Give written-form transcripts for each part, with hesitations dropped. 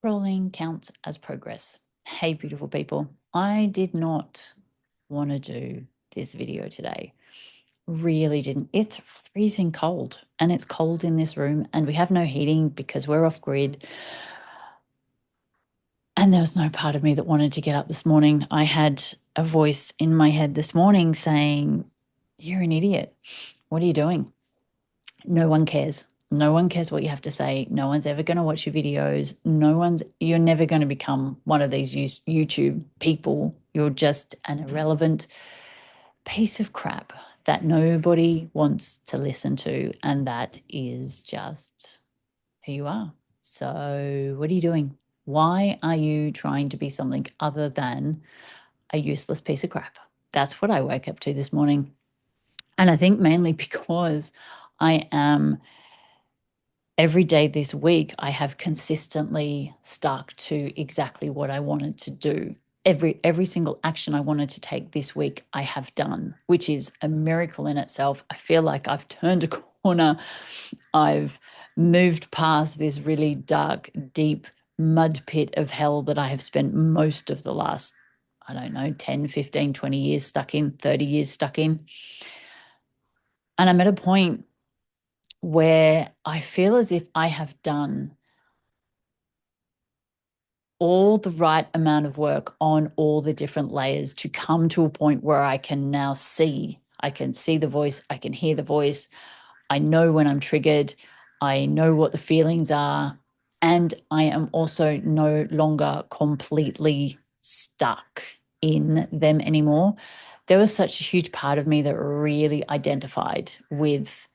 Scrolling counts as progress. Hey, beautiful people. I did not want to do this video today. Really didn't. It's freezing cold and it's cold in this room and we have no heating because we're off grid. And there was no part of me that wanted to get up this morning. I had a voice in my head this morning saying, "You're an idiot. What are you doing? No one cares. No one cares what you have to say. No one's ever going to watch your videos. You're never going to become one of these YouTube people. You're just an irrelevant piece of crap that nobody wants to listen to. And that is just who you are. So, what are you doing? Why are you trying to be something other than a useless piece of crap?" That's what I woke up to this morning. And I think mainly because I am every day this week, I have consistently stuck to exactly what I wanted to do. Every single action I wanted to take this week, I have done, which is a miracle in itself. I feel like I've turned a corner. I've moved past this really dark, deep mud pit of hell that I have spent most of the last, I don't know, 10, 15, 20 years stuck in, 30 years stuck in. And I'm at a point where I feel as if I have done all the right amount of work on all the different layers to come to a point where I can now see. I can see the voice, I can hear the voice, I know when I'm triggered, I know what the feelings are, and I am also no longer completely stuck in them anymore. There was such a huge part of me that really identified with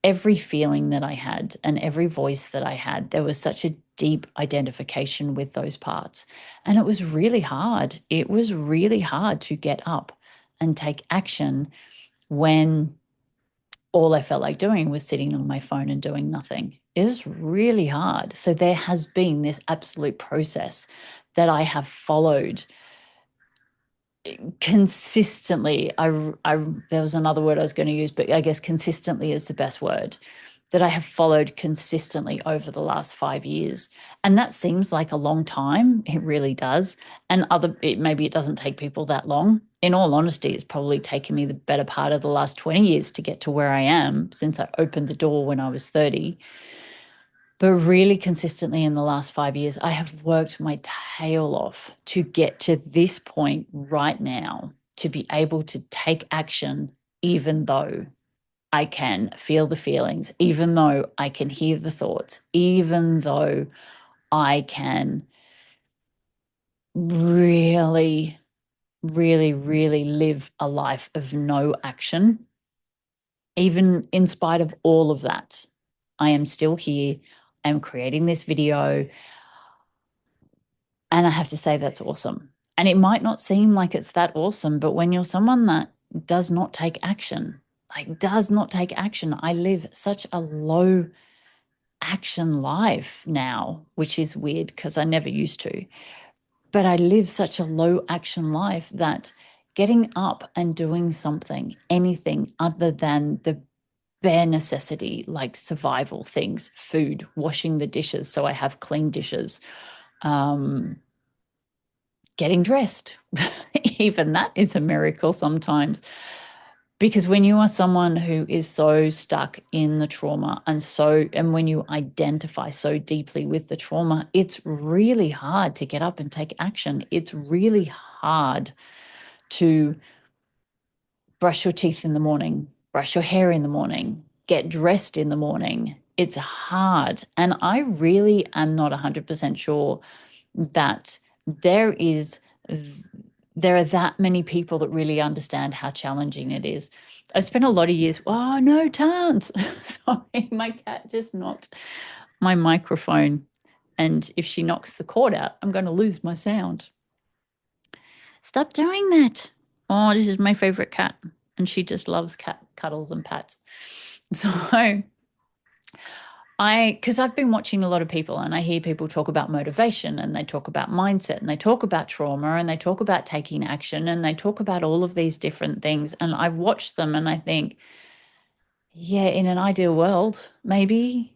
every feeling that I had and every voice that I had. There was such a deep identification with those parts. And it was really hard. It was really hard to get up and take action when all I felt like doing was sitting on my phone and doing nothing. It was really hard. So there has been this absolute process that I have followed consistently. There was another word I was going to use, but I guess consistently is the best word, that I have followed consistently over the last 5 years. And that seems like a long time. It really does. And maybe it doesn't take people that long. In all honesty, it's probably taken me the better part of the last 20 years to get to where I am since I opened the door when I was 30. But really consistently in the last 5 years, I have worked my tail off to get to this point right now, to be able to take action, even though I can feel the feelings, even though I can hear the thoughts, even though I can really, really, really live a life of no action. Even in spite of all of that, I am still here. I'm creating this video. And I have to say that's awesome. And it might not seem like it's that awesome, but when you're someone that does not take action, like does not take action, I live such a low action life now, which is weird because I never used to. But I live such a low action life that getting up and doing something, anything other than the bare necessity, like survival things, food, washing the dishes so I have clean dishes, um, getting dressed. Even that is a miracle sometimes. Because when you are someone who is so stuck in the trauma and when you identify so deeply with the trauma, it's really hard to get up and take action. It's really hard to brush your teeth in the morning, brush your hair in the morning, get dressed in the morning. It's hard. And I really am not 100% sure that there is there are that many people that really understand how challenging it is. I've spent a lot of years, oh no, Tance. Sorry, my cat just knocked my microphone. And if she knocks the cord out, I'm going to lose my sound. Stop doing that. Oh, this is my favorite cat. And she just loves cat cuddles and pats. So because I've been watching a lot of people and I hear people talk about motivation and they talk about mindset and they talk about trauma and they talk about taking action and they talk about all of these different things. And I watch them and I think, yeah, in an ideal world, maybe,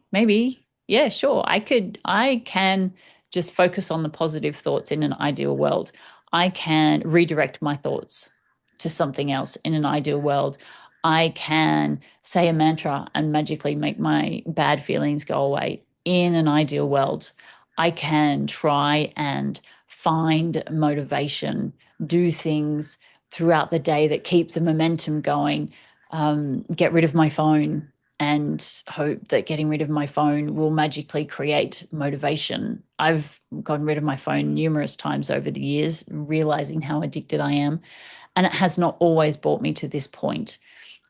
yeah, sure, I can just focus on the positive thoughts in an ideal world. I can redirect my thoughts to something else in an ideal world. I can say a mantra and magically make my bad feelings go away in an ideal world. I can try and find motivation, do things throughout the day that keep the momentum going, get rid of my phone and hope that getting rid of my phone will magically create motivation. I've gotten rid of my phone numerous times over the years, realizing how addicted I am. And it has not always brought me to this point.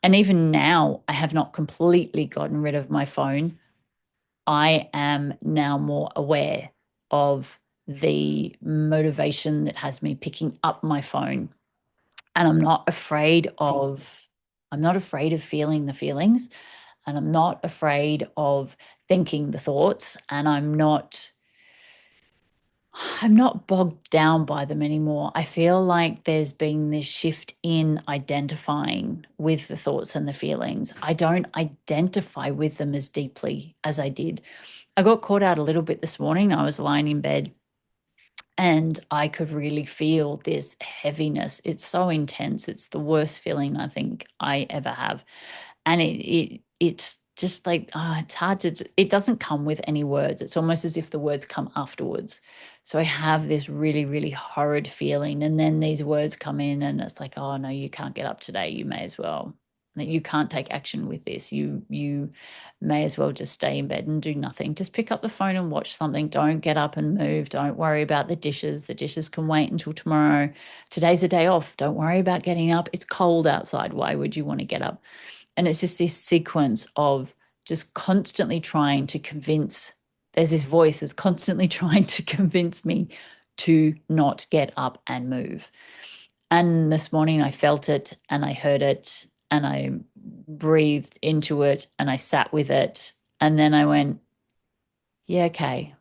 And even now, I have not completely gotten rid of my phone. I am now more aware of the motivation that has me picking up my phone. And I'm not afraid of feeling the feelings, and I'm not afraid of thinking the thoughts, and I'm not bogged down by them anymore. I feel like there's been this shift in identifying with the thoughts and the feelings. I don't identify with them as deeply as I did. I got caught out a little bit this morning. I was lying in bed and I could really feel this heaviness. It's so intense. It's the worst feeling I think I ever have. And it's just like it's hard to, it doesn't come with any words. It's almost as if the words come afterwards. So I have this really, really horrid feeling, and then these words come in and it's like, oh no, you can't get up today, you may as well, that you can't take action with this, you may as well just stay in bed and do nothing. Just pick up the phone and watch something. Don't get up and move. Don't worry about the dishes can wait until tomorrow. Today's a day off. Don't worry about getting up. It's cold outside. Why would you want to get up? And it's just this sequence of just constantly trying to convince, there's this voice that's constantly trying to convince me to not get up and move. And this morning I felt it and I heard it and I breathed into it and I sat with it. And then I went, yeah, okay,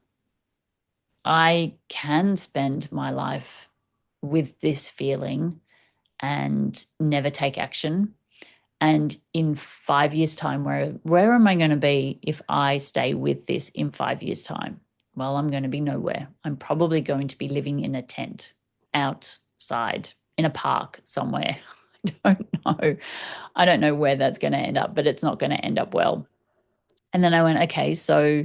I can spend my life with this feeling and never take action. And in 5 years' time, where am I going to be if I stay with this in 5 years' time? Well, I'm going to be nowhere. I'm probably going to be living in a tent outside in a park somewhere. I don't know. I don't know where that's going to end up, but it's not going to end up well. And then I went, okay, so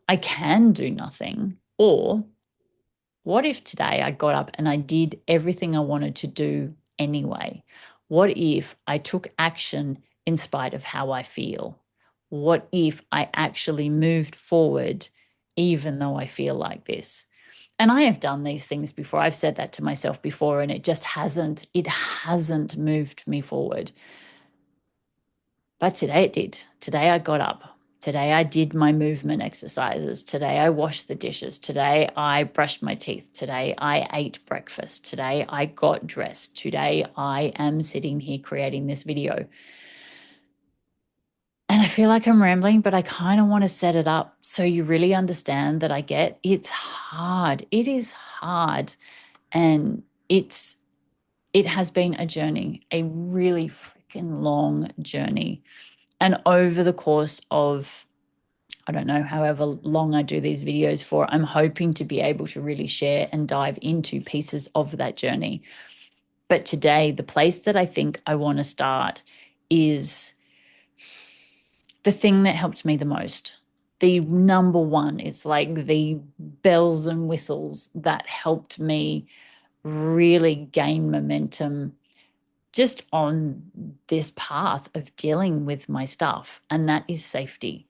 I can do nothing. Or what if today I got up and I did everything I wanted to do anyway? What if I took action in spite of how I feel? What if I actually moved forward even though I feel like this? And I have done these things before. I've said that to myself before and it hasn't moved me forward. But today it did. Today I got up. Today I did my movement exercises. Today I washed the dishes. Today I brushed my teeth. Today I ate breakfast. Today I got dressed. Today I am sitting here creating this video. And I feel like I'm rambling, but I kind of want to set it up so you really understand that it's hard. It is hard. And it has been a journey, a really freaking long journey. And over the course of, I don't know, however long I do these videos for, I'm hoping to be able to really share and dive into pieces of that journey. But today, the place that I think I want to start is the thing that helped me the most. The number one is like the bells and whistles that helped me really gain momentum just on this path of dealing with my stuff, and that is safety.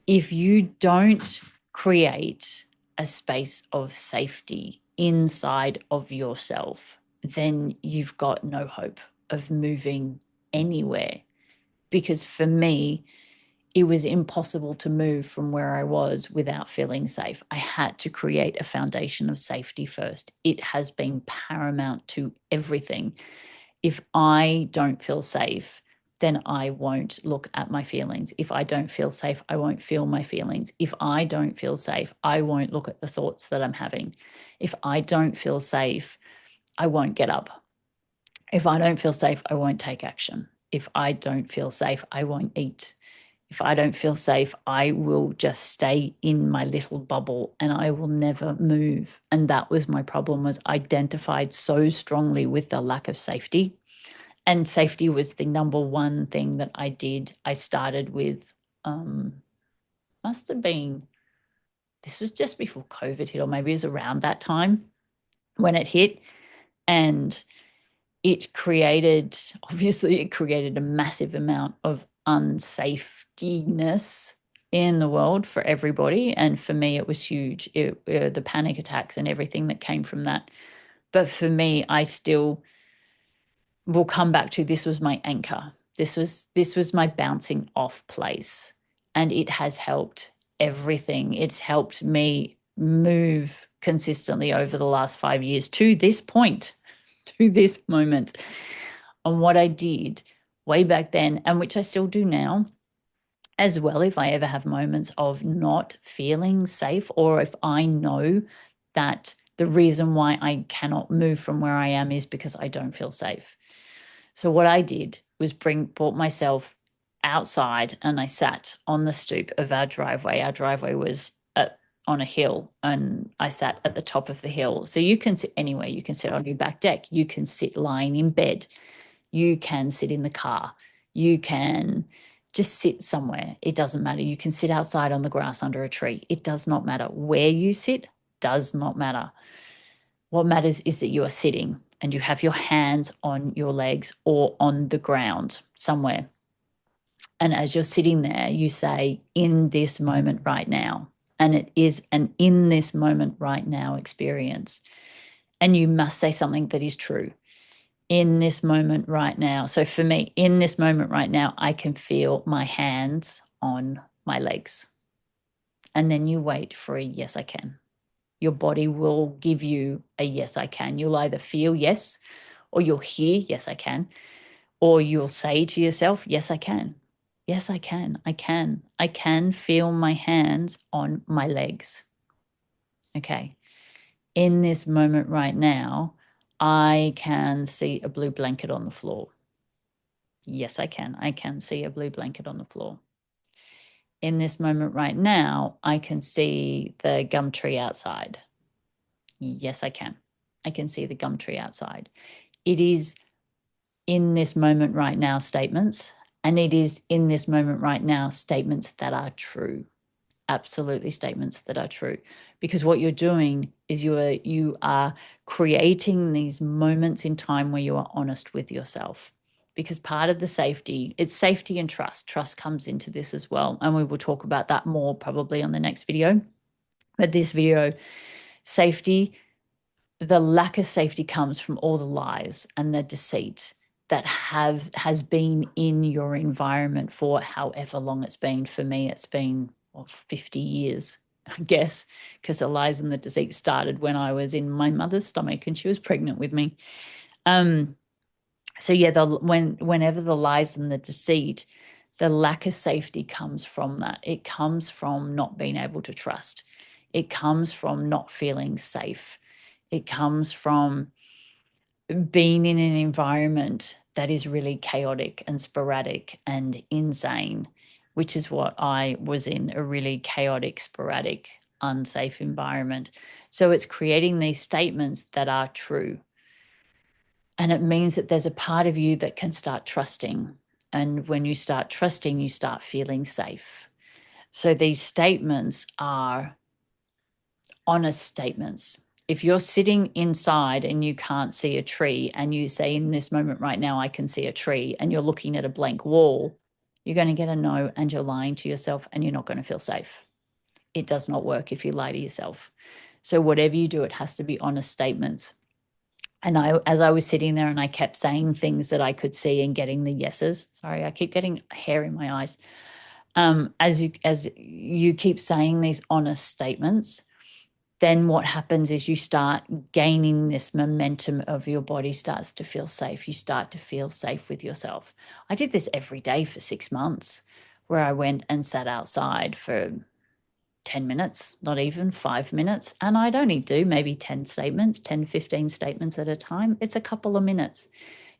If you don't create a space of safety inside of yourself, then you've got no hope of moving anywhere. Because for me, it was impossible to move from where I was without feeling safe. I had to create a foundation of safety first. It has been paramount to everything. If I don't feel safe, then I won't look at my feelings. If I don't feel safe, I won't feel my feelings. If I don't feel safe, I won't look at the thoughts that I'm having. If I don't feel safe, I won't get up. If I don't feel safe, I won't take action. If I don't feel safe, I won't eat. If I don't feel safe, I will just stay in my little bubble and I will never move. And that was my problem, was identified so strongly with the lack of safety. And safety was the number one thing that I did. I started with, must have been, this was just before COVID hit, or maybe it was around that time when it hit. And obviously it created a massive amount of unsafetyness in the world for everybody. And for me, it was huge. The panic attacks and everything that came from that. But for me, I still will come back to, this was my anchor. This was my bouncing off place. And it has helped everything. It's helped me move consistently over the last 5 years to this point, to this moment. On what I did way back then, and which I still do now as well, if I ever have moments of not feeling safe, or if I know that the reason why I cannot move from where I am is because I don't feel safe. So what I did was brought myself outside, and I sat on the stoop of our driveway. Our driveway was on a hill, and I sat at the top of the hill. So you can sit anywhere. You can sit on your back deck. You can sit lying in bed. You can sit in the car. You can just sit somewhere. It doesn't matter. You can sit outside on the grass under a tree. It does not matter. Where you sit does not matter. What matters is that you are sitting and you have your hands on your legs or on the ground somewhere. And as you're sitting there, you say, in this moment right now. And it is an in this moment right now experience. And you must say something that is true. In this moment right now. So for me, in this moment right now, I can feel my hands on my legs. And then you wait for a yes, I can. Your body will give you a yes, I can. You'll either feel yes, or you'll hear yes, I can, or you'll say to yourself, yes, I can. Yes, I can. I can. I can feel my hands on my legs. Okay. In this moment right now, I can see a blue blanket on the floor. Yes, I can. I can see a blue blanket on the floor. In this moment right now, I can see the gum tree outside. Yes, I can. I can see the gum tree outside. It is in this moment right now statements, and it is in this moment right now statements that are true. Absolutely statements that are true. Because what you're doing is you are creating these moments in time where you are honest with yourself. Because part of the safety, it's safety and trust. Trust comes into this as well. And we will talk about that more probably on the next video. But this video, safety, the lack of safety comes from all the lies and the deceit that has been in your environment for however long it's been. For me, it's been 50 years, I guess, because the lies and the deceit started when I was in my mother's stomach and she was pregnant with me. So yeah, whenever the lies and the deceit, the lack of safety comes from that. It comes from not being able to trust. It comes from not feeling safe. It comes from being in an environment that is really chaotic and sporadic and insane, which is what I was in, a really chaotic, sporadic, unsafe environment. So it's creating these statements that are true. And it means that there's a part of you that can start trusting. And when you start trusting, you start feeling safe. So these statements are honest statements. If you're sitting inside and you can't see a tree and you say, in this moment right now, I can see a tree, and you're looking at a blank wall, you're going to get a no, and you're lying to yourself and you're not going to feel safe. It does not work if you lie to yourself. So whatever you do, it has to be honest statements. And as I was sitting there and I kept saying things that I could see and getting the yeses, sorry, I keep getting hair in my eyes. As you keep saying these honest statements, then what happens is you start gaining this momentum of your body starts to feel safe. You start to feel safe with yourself. I did this every day for 6 months, where I went and sat outside for 10 minutes, not even 5 minutes. And I'd only do maybe 10 statements, 10, 15 statements at a time. It's a couple of minutes.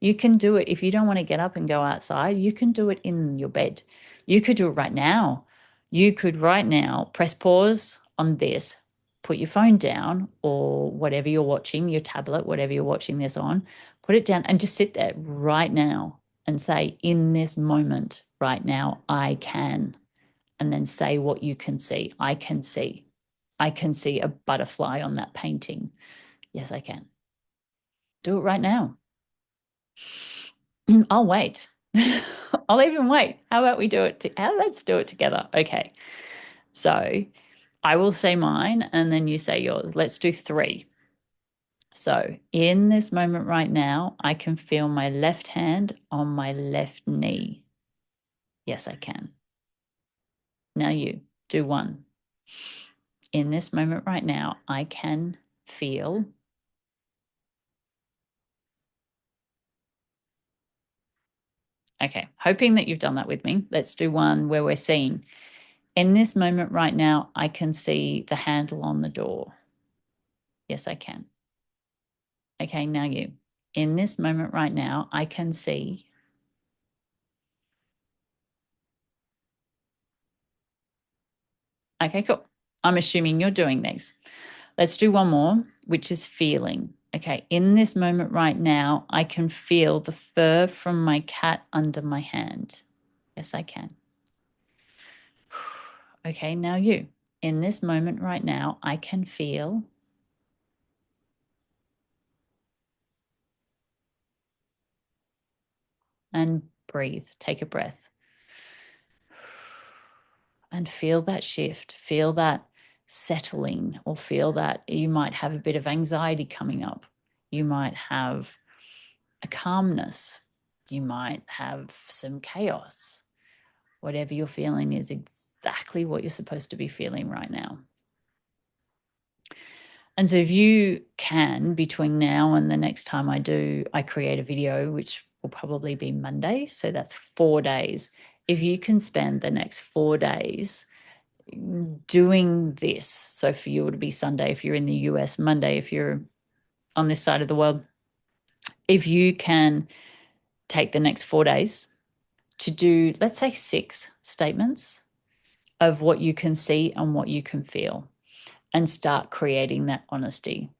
You can do it. If you don't want to get up and go outside, you can do it in your bed. You could do it right now. You could right now press pause on this, put your phone down or whatever you're watching, your tablet, whatever you're watching this on, put it down and just sit there right now and say, in this moment right now, I can. And then say what you can see. I can see. I can see a butterfly on that painting. Yes, I can. Do it right now. I'll wait. I'll even wait. How about we do it? Let's do it together. Okay. So I will say mine and then you say yours. Let's do 3. So in this moment right now, I can feel my left hand on my left knee. Yes, I can. Now you do 1. In this moment right now, I can feel. Okay, hoping that you've done that with me. Let's do one where we're seeing. In this moment right now, I can see the handle on the door. Yes, I can. Okay, now you. In this moment right now, I can see. Okay, cool. I'm assuming you're doing these. Let's do one more, which is feeling. Okay, in this moment right now, I can feel the fur from my cat under my hand. Yes, I can. Okay, now you. In this moment right now, I can feel. And breathe. Take a breath. And feel that shift. Feel that settling, or feel that you might have a bit of anxiety coming up. You might have a calmness. You might have some chaos. Whatever you're feeling is exactly what you're supposed to be feeling right now. And so if you can, between now and the next time I create a video, which will probably be Monday, so that's 4 days. If you can spend the next 4 days doing this, so for you it would be Sunday if you're in the US, Monday if you're on this side of the world, if you can take the next 4 days to do, let's say, 6 statements of what you can see and what you can feel, and start creating that honesty.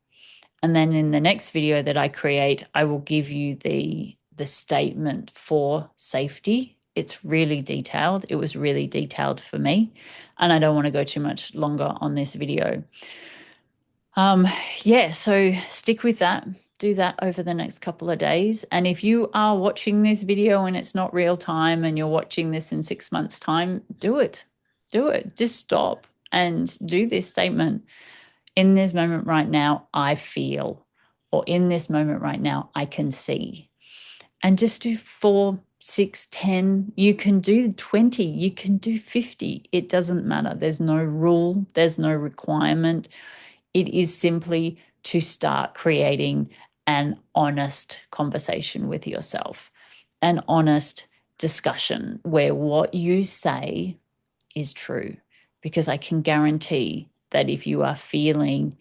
And then in the next video that I create, I will give you the statement for safety. It's really detailed. It was really detailed for me. And I don't want to go too much longer on this video. Yeah, so stick with that. Do that over the next couple of days. And if you are watching this video and it's not real time and you're watching this in 6 months' time, do it. Do it. Just stop and do this statement. In this moment right now, I feel, or in this moment right now, I can see. And just do 4, 6, 10. You can do 20, you can do 50. It doesn't matter. There's no rule, there's no requirement. It is simply to start creating an honest conversation with yourself, an honest discussion where what you say is true. Because I can guarantee that if you are feeling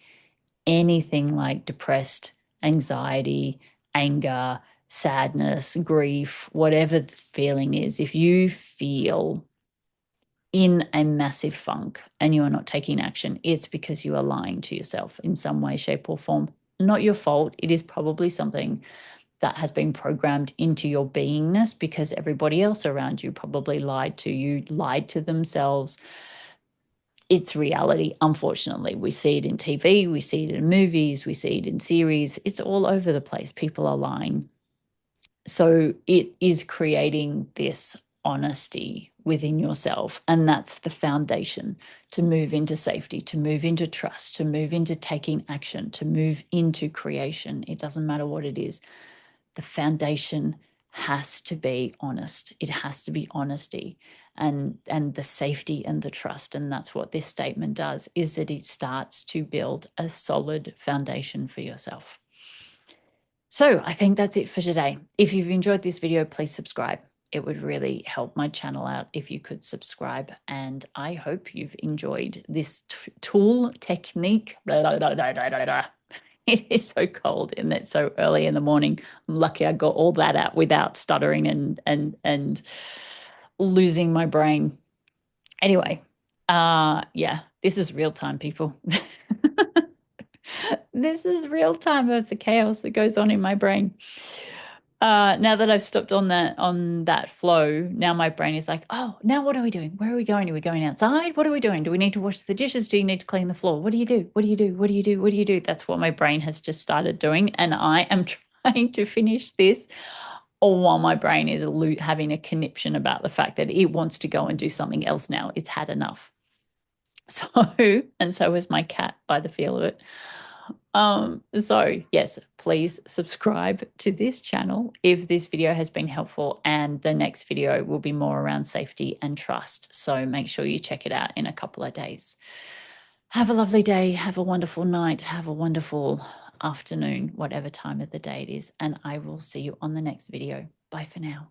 anything like depressed, anxiety, anger, sadness, grief, whatever the feeling is, if you feel in a massive funk and you are not taking action, it's because you are lying to yourself in some way, shape, or form. Not your fault. It is probably something that has been programmed into your beingness because everybody else around you probably lied to you, lied to themselves. It's reality, unfortunately. We see it in TV, we see it in movies, we see it in series. It's all over the place. People are lying. So it is creating this honesty within yourself. And that's the foundation to move into safety, to move into trust, to move into taking action, to move into creation. It doesn't matter what it is. The foundation has to be honest. It has to be honesty and the safety and the trust. And that's what this statement does, is that it starts to build a solid foundation for yourself. So I think that's it for today. If you've enjoyed this video, please subscribe. It would really help my channel out if you could subscribe. And I hope you've enjoyed this tool technique. Blah, blah, blah, blah, blah, blah. It is so cold and it's so early in the morning. I'm lucky I got all that out without stuttering and losing my brain. Anyway, yeah, this is real time, people. This is real time of the chaos that goes on in my brain. Now that I've stopped on that flow, now my brain is like, oh, now what are we doing? Where are we going? Are we going outside? What are we doing? Do we need to wash the dishes? Do you need to clean the floor? What do you do? What do you do? What do you do? What do you do? That's what my brain has just started doing. And I am trying to finish this, or while my brain is having a conniption about the fact that it wants to go and do something else now. It's had enough. So, and so is my cat by the feel of it. So yes, please subscribe to this channel if this video has been helpful, and the next video will be more around safety and trust. So make sure you check it out in a couple of days. Have a lovely day. Have a wonderful night. Have a wonderful afternoon, whatever time of the day it is. And I will see you on the next video. Bye for now.